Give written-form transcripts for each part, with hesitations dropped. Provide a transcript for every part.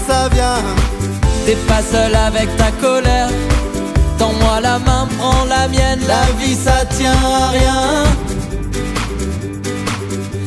ça vient. T'es pas seul avec ta colère. Tends-moi la main, prends la mienne. La vie ça tient à rien.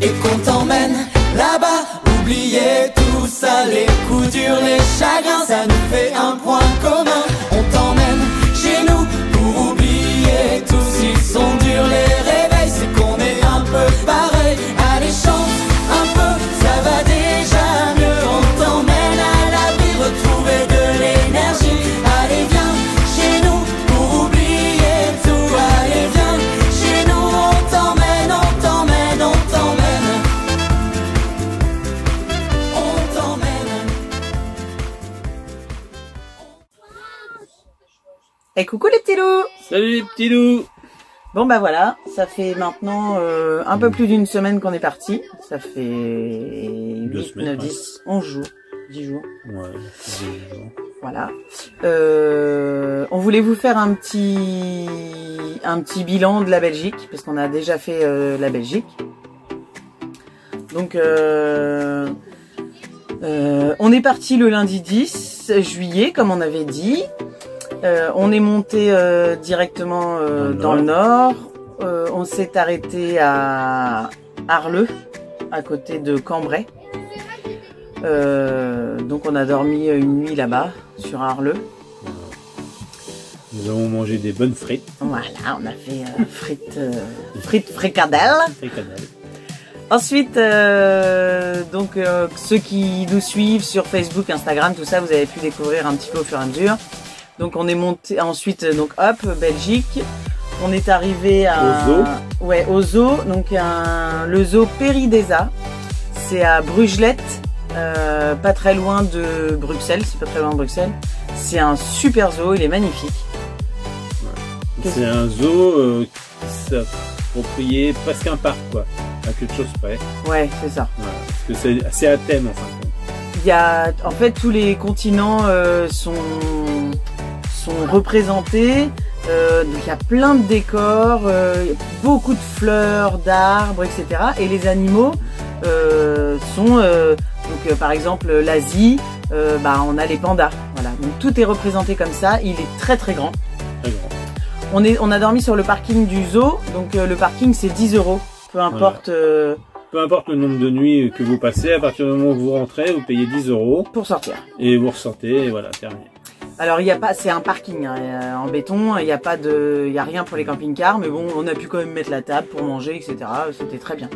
Et qu'on t'emmène là-bas. Oubliez tout ça, les coups durs, les chagrins, ça nous fait un point commun. On t'emmène chez nous Pour oublier tout, s'ils sont durs les réveils, c'est qu'on est un peu pareil. Allez chante un peu, Ça va déjà mieux, on t'emmène à l'abri, retrouver de l'énergie. allez viens chez nous Pour oublier tout, allez viens chez nous, on t'emmène, on t'emmène, on t'emmène. On t'emmène. Et coucou les petits loups! Salut les petits loups. Bon bah voilà, ça fait maintenant un peu plus d'une semaine qu'on est parti. Ça fait 8, semaines, 9, 10, 11 jours, 10 jours. Ouais, 10 jours. Voilà. On voulait vous faire un petit bilan de la Belgique, parce qu'on a déjà fait la Belgique. Donc on est parti le lundi 10 juillet, comme on avait dit. On est monté directement dans le nord. On s'est arrêté à Arleux, à côté de Cambrai. Donc on a dormi une nuit là-bas, sur Arleux. Nous avons mangé des bonnes frites. Voilà, on a fait frites fricadelles. Fricadelles. Ensuite, donc ceux qui nous suivent sur Facebook, Instagram, tout ça, vous avez pu découvrir un petit peu au fur et à mesure. Donc on est monté ensuite, donc hop, Belgique. On est arrivé à Au zoo. Ouais, au zoo. Donc le zoo Péridesa. C'est à Brugelette, pas très loin de Bruxelles. C'est pas très loin de Bruxelles. C'est un super zoo, il est magnifique. C'est un zoo qui s'approprie presque un parc, quoi. À quelque chose près. Ouais, c'est ça. Voilà. Parce que c'est à thème, en fin de compte. Il y a, en fait, tous les continents sont représentés. Donc il y a plein de décors, beaucoup de fleurs, d'arbres, etc. Et les animaux sont, donc par exemple l'Asie, on a les pandas. Voilà. Donc tout est représenté comme ça. Il est très très grand. Très grand. On a dormi sur le parking du zoo. Donc le parking c'est 10 €. Peu importe. Voilà. Peu importe le nombre de nuits que vous passez, à partir du moment où vous rentrez, vous payez 10 € Pour sortir. et vous ressortez, et voilà, terminé. Alors il y a pas, c'est un parking hein, en béton, il y a pas de, il y a rien pour les camping-cars, mais bon, on a pu quand même mettre la table pour manger, etc. C'était très bien.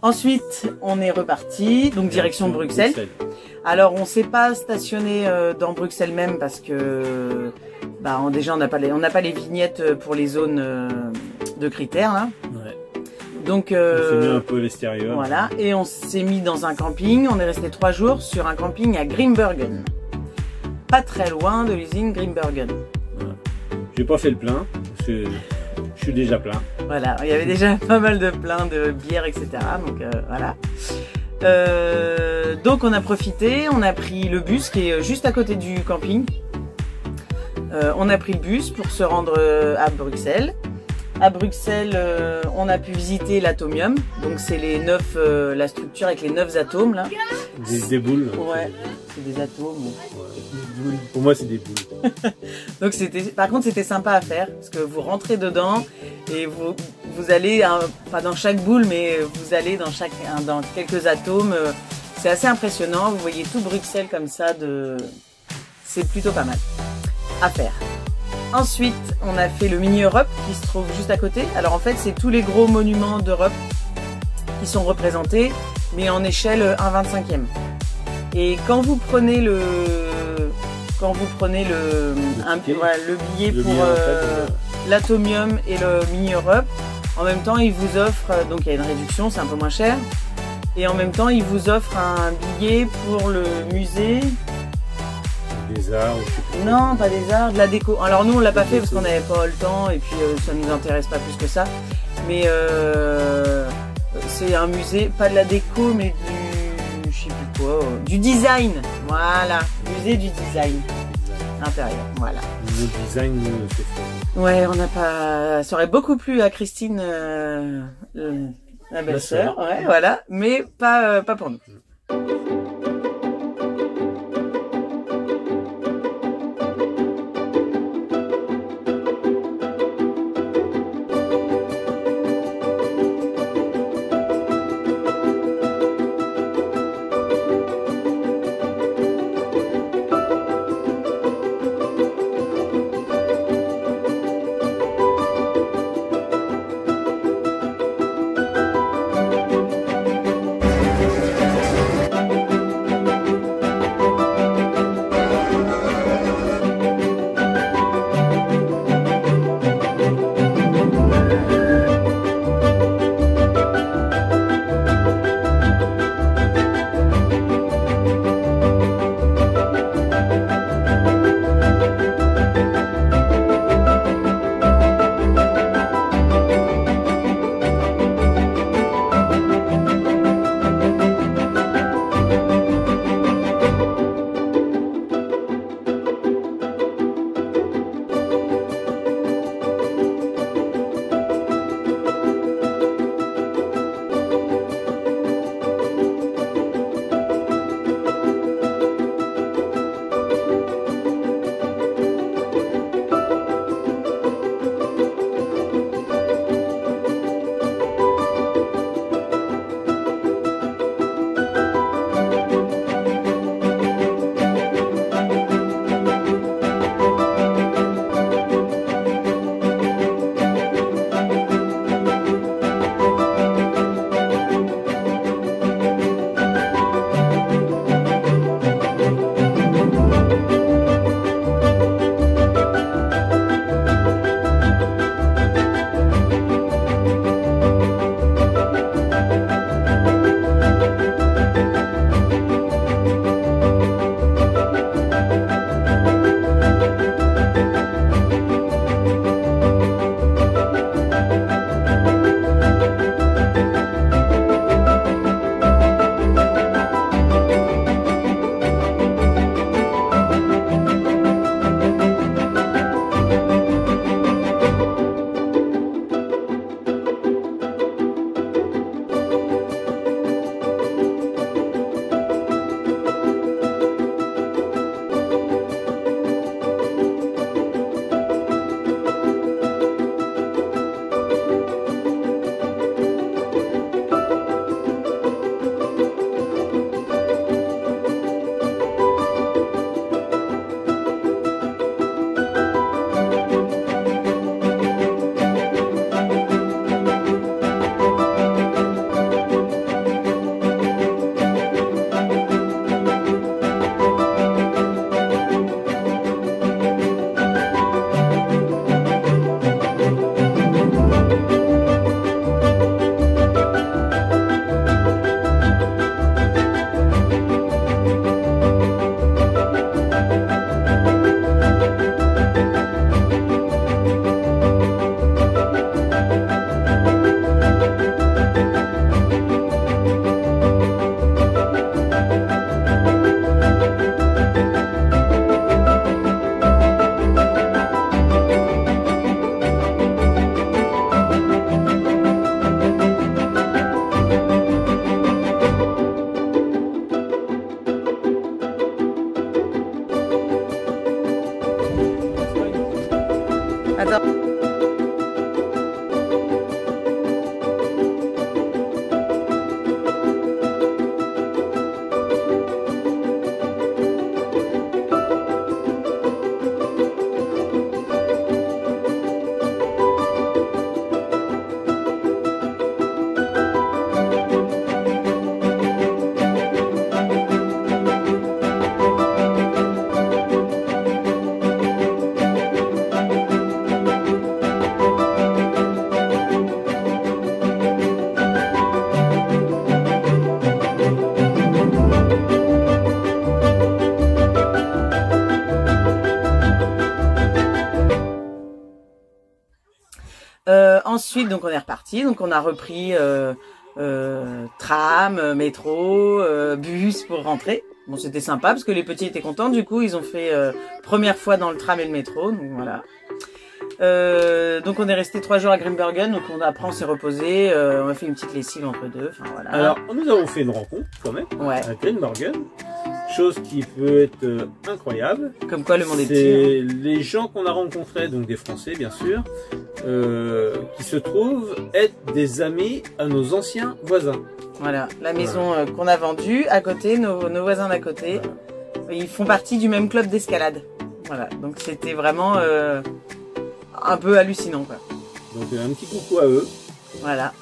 Ensuite, on est reparti, donc direction Bruxelles. Alors, on s'est pas stationné dans Bruxelles même parce que bah, déjà on n'a pas les vignettes pour les zones de critères là. Ouais. Donc, on s'est mis un peu à l'extérieur. Voilà, et on s'est mis dans un camping. On est resté 3 jours sur un camping à Grimbergen, pas très loin de l'usine Grimbergen. Ouais. J'ai pas fait le plein parce que je suis déjà plein. Voilà, il y avait déjà pas mal de plein de bière, etc. Donc voilà. Donc on a profité, on a pris le bus qui est juste à côté du camping. On a pris le bus pour se rendre à Bruxelles. À Bruxelles, on a pu visiter l'atomium. Donc c'est les 9, la structure avec les 9 atomes là. Des boules. Ouais, c'est des atomes. Ouais. Des boules. Pour moi c'est des boules. Donc par contre c'était sympa à faire parce que vous rentrez dedans et vous allez, pas dans chaque boule, mais vous allez dans quelques atomes. C'est assez impressionnant. Vous voyez tout Bruxelles comme ça. C'est plutôt pas mal à faire. Ensuite, on a fait le Mini Europe qui se trouve juste à côté. Alors en fait, c'est tous les gros monuments d'Europe qui sont représentés, mais en échelle 1/25e. Et quand vous prenez le billet pour l'Atomium et le Mini Europe, en même temps, ils vous offrent, donc il y a une réduction, c'est un peu moins cher. Et en même temps, ils vous offrent un billet pour le musée. Des arts ou je sais pas. Non, pas des arts, de la déco. Alors nous on l'a pas fait parce qu'on n'avait pas le temps et puis ça nous intéresse pas plus que ça. Mais c'est un musée, pas de la déco mais du, je sais plus quoi, du design. Voilà, musée du design intérieur. Voilà. Le design, c'est fait. Ouais, on n'a pas. Ça aurait beaucoup plu à Christine, la belle-sœur. Ouais, voilà, mais pas pour nous. Ensuite, donc on est reparti. Donc on a repris tram, métro, bus pour rentrer. Bon, c'était sympa parce que les petits étaient contents. Du coup, ils ont fait première fois dans le tram et le métro. Donc voilà. Donc on est resté 3 jours à Grimbergen. Donc après on s'est reposé. On a fait une petite lessive entre deux. Enfin voilà. Alors nous avons fait une rencontre quand même à Grimbergen. Chose qui peut être incroyable. Comme quoi le monde est petit. C'est les gens qu'on a rencontrés, donc des Français bien sûr, qui se trouvent être des amis à nos anciens voisins. Voilà, la maison qu'on a vendue, à côté, nos voisins d'à côté, ils font partie du même club d'escalade. Voilà, donc c'était vraiment un peu hallucinant, quoi. Donc un petit coucou à eux. Voilà.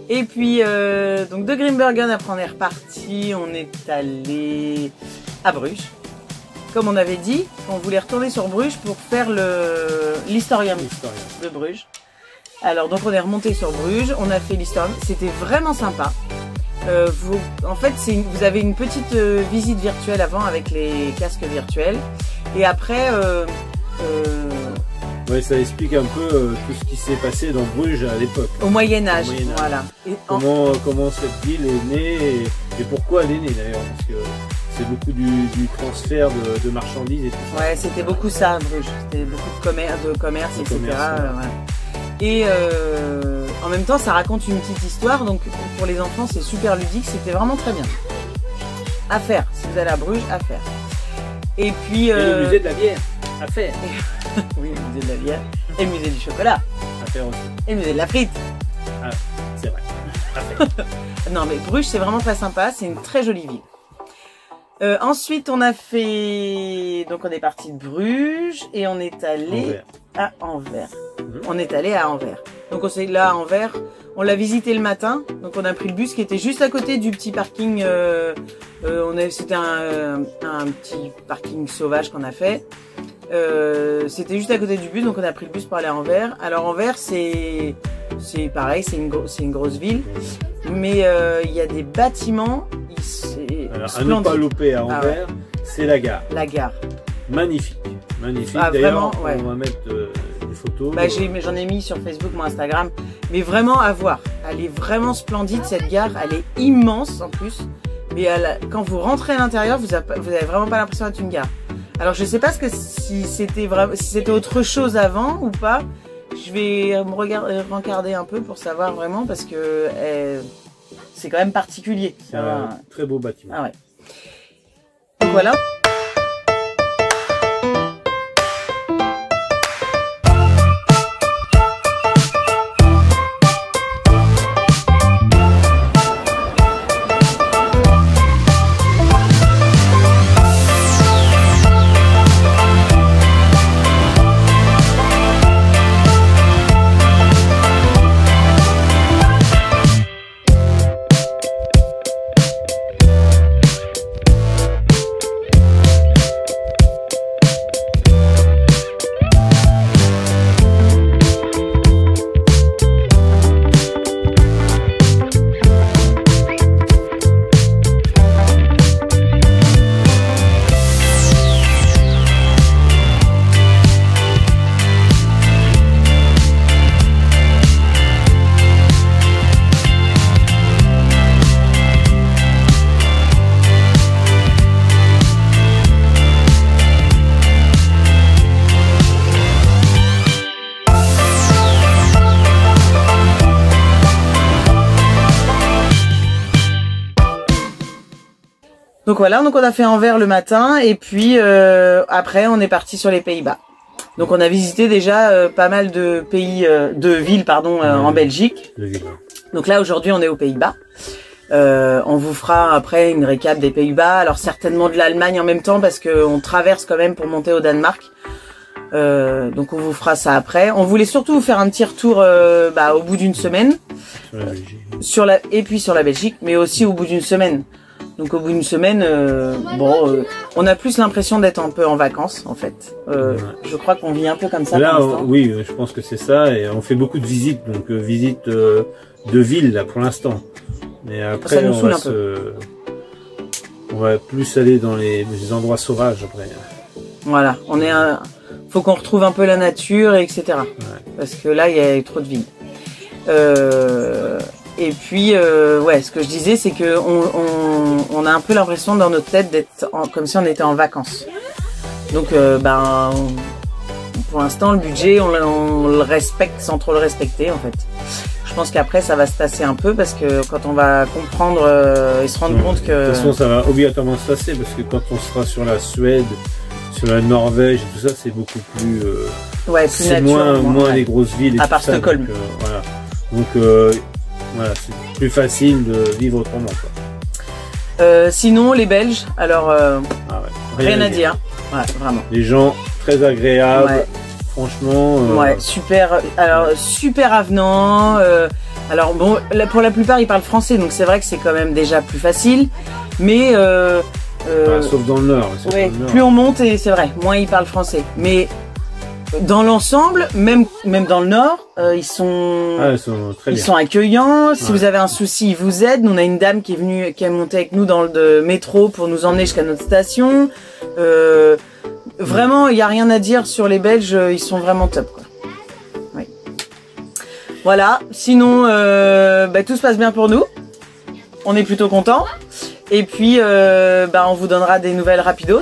Et puis, donc de Grimbergen, après on est reparti, on est allé à Bruges. Comme on avait dit, on voulait retourner sur Bruges pour faire l'Historium de Bruges. Alors donc on est remonté sur Bruges, on a fait l'Historium, c'était vraiment sympa. En fait, vous avez une petite visite virtuelle avant avec les casques virtuels. Et après... ouais, ça explique un peu tout ce qui s'est passé dans Bruges à l'époque. Au Moyen-Âge, voilà. Et comment cette ville est née et pourquoi elle est née d'ailleurs, parce que c'est beaucoup du transfert de marchandises et tout ça. Ouais, c'était beaucoup ça, Bruges. C'était beaucoup de commerce, etc. Voilà. Et en même temps, ça raconte une petite histoire, donc pour les enfants, c'est super ludique, c'était vraiment très bien. À faire, si vous allez à Bruges, à faire. Et puis... Et le musée de la bière, à faire. Oui, le musée de la bière. Et le musée du chocolat. À faire aussi. Et le musée de la frite. Ah, c'est vrai. À faire. Non, mais Bruges, c'est vraiment très sympa, c'est une très jolie ville. Ensuite, on a fait... Donc, on est parti de Bruges et on est allé à Anvers. On est allé à Anvers. Donc, on s'est là à Anvers. On l'a visité le matin. Donc, on a pris le bus qui était juste à côté du petit parking. C'était un petit parking sauvage qu'on a fait. C'était juste à côté du bus. Donc, on a pris le bus pour aller à Anvers. Alors, Anvers, c'est pareil. C'est une grosse ville. Mais il y a des bâtiments... Alors, à ne pas louper à Anvers, c'est la gare. La gare. Magnifique. Magnifique. Ah, d'ailleurs, vraiment, ouais. On va mettre des photos. Bah, j'en ai mis sur Facebook, mon Instagram. Mais vraiment à voir. Elle est vraiment splendide, cette gare. Elle est immense en plus. Mais quand vous rentrez à l'intérieur, vous avez vraiment pas l'impression d'être une gare. Alors je sais pas si c'était autre chose avant ou pas. Je vais me regarder un peu pour savoir vraiment parce que c'est quand même particulier. C'est un très beau bâtiment. Ah ouais. Donc voilà. Donc voilà, donc on a fait Anvers le matin et puis après on est parti sur les Pays-Bas. Donc on a visité déjà pas mal de pays, de villes pardon, en Belgique. Donc là aujourd'hui on est aux Pays-Bas. On vous fera après une récap des Pays-Bas, alors certainement de l'Allemagne en même temps parce qu'on traverse quand même pour monter au Danemark. Donc on vous fera ça après. On voulait surtout vous faire un petit retour au bout d'une semaine. Sur la Belgique. Et puis sur la Belgique, mais aussi au bout d'une semaine. Donc au bout d'une semaine, on a plus l'impression d'être un peu en vacances en fait. Je crois qu'on vit un peu comme ça. Là, oui, je pense que c'est ça. Et on fait beaucoup de visites, donc visites de ville là pour l'instant. Mais après, ça nous saoule un peu. On va plus aller dans les endroits sauvages après. Voilà, faut qu'on retrouve un peu la nature, etc. Ouais. Parce que là, il y a eu trop de villes. Et puis, ouais, ce que je disais, c'est que on a un peu l'impression dans notre tête d'être comme si on était en vacances. Donc, pour l'instant, le budget, on le respecte sans trop le respecter, en fait. Je pense qu'après, ça va se tasser un peu parce que quand on va comprendre et se rendre compte que... De toute façon, ça va obligatoirement se tasser parce que quand on sera sur la Suède, sur la Norvège et tout ça, c'est beaucoup plus... ouais, plus c'est nature, moins les grosses villes et à tout part ça. Stockholm. Donc, voilà, c'est plus facile de vivre autrement, quoi. Sinon, les Belges, alors, Ah ouais, rien à dire. Ouais, vraiment. Les gens très agréables, Ouais. franchement. Ouais, super. Alors super avenant. Alors bon, pour la plupart ils parlent français, donc c'est vrai que c'est quand même déjà plus facile. Mais sauf dans le Nord. sauf ouais, dans le Nord. plus on monte et c'est vrai, moins ils parlent français. Mais dans l'ensemble, même dans le Nord, ils sont Ah, ils sont très ils bien. sont accueillants. Si Ouais. vous avez un souci, ils vous aident. On a une dame qui est montée avec nous dans le métro pour nous emmener jusqu'à notre station. Vraiment, il n'y a rien à dire sur les Belges, ils sont vraiment top, quoi. Oui. Voilà, sinon, tout se passe bien pour nous. On est plutôt contents. Et puis, on vous donnera des nouvelles rapidos.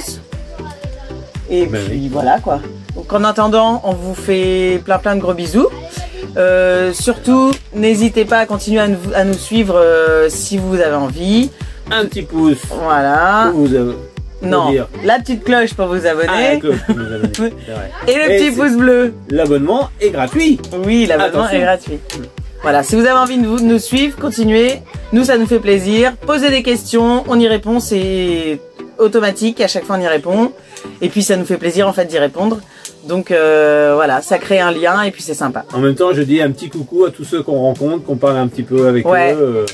Et Ben puis, oui. voilà, quoi. Donc, en attendant, on vous fait plein de gros bisous. Surtout, n'hésitez pas à continuer à nous suivre si vous avez envie. Un petit pouce. Voilà. Pour vous avez- Non, dire. la petite cloche pour vous abonner. Ah, la cloche pour nous abonner, c'est vrai. Et le Et petit c'est- pouce bleu. L'abonnement est gratuit. Oui, l'abonnement Attention. est gratuit. Voilà, si vous avez envie de nous suivre, continuez. Nous, ça nous fait plaisir. Posez des questions, on y répond, c'est automatique. À chaque fois, on y répond. Et puis, ça nous fait plaisir, en fait, d'y répondre. Donc, voilà, ça crée un lien et puis c'est sympa. En même temps, je dis un petit coucou à tous ceux qu'on rencontre, qu'on parle un petit peu avec Ouais. eux.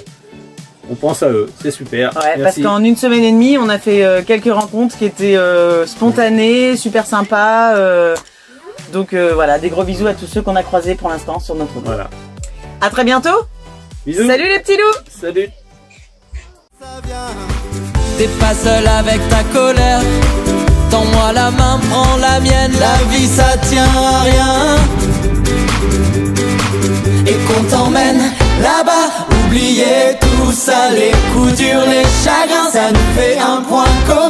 On pense à eux, c'est super. Ouais, parce Merci. qu'en une semaine et demie, on a fait quelques rencontres qui étaient spontanées, super sympas. Donc, voilà, des gros bisous à tous ceux qu'on a croisés pour l'instant sur notre route. Voilà. À très bientôt. Bisous. Salut les petits loups. Salut. T'es pas seul avec ta colère. Tends-moi la main, prends la mienne. La vie ça tient à rien. Et qu'on t'emmène là-bas. Oubliez tout ça, les coups durs, les chagrins. Ça nous fait un point commun.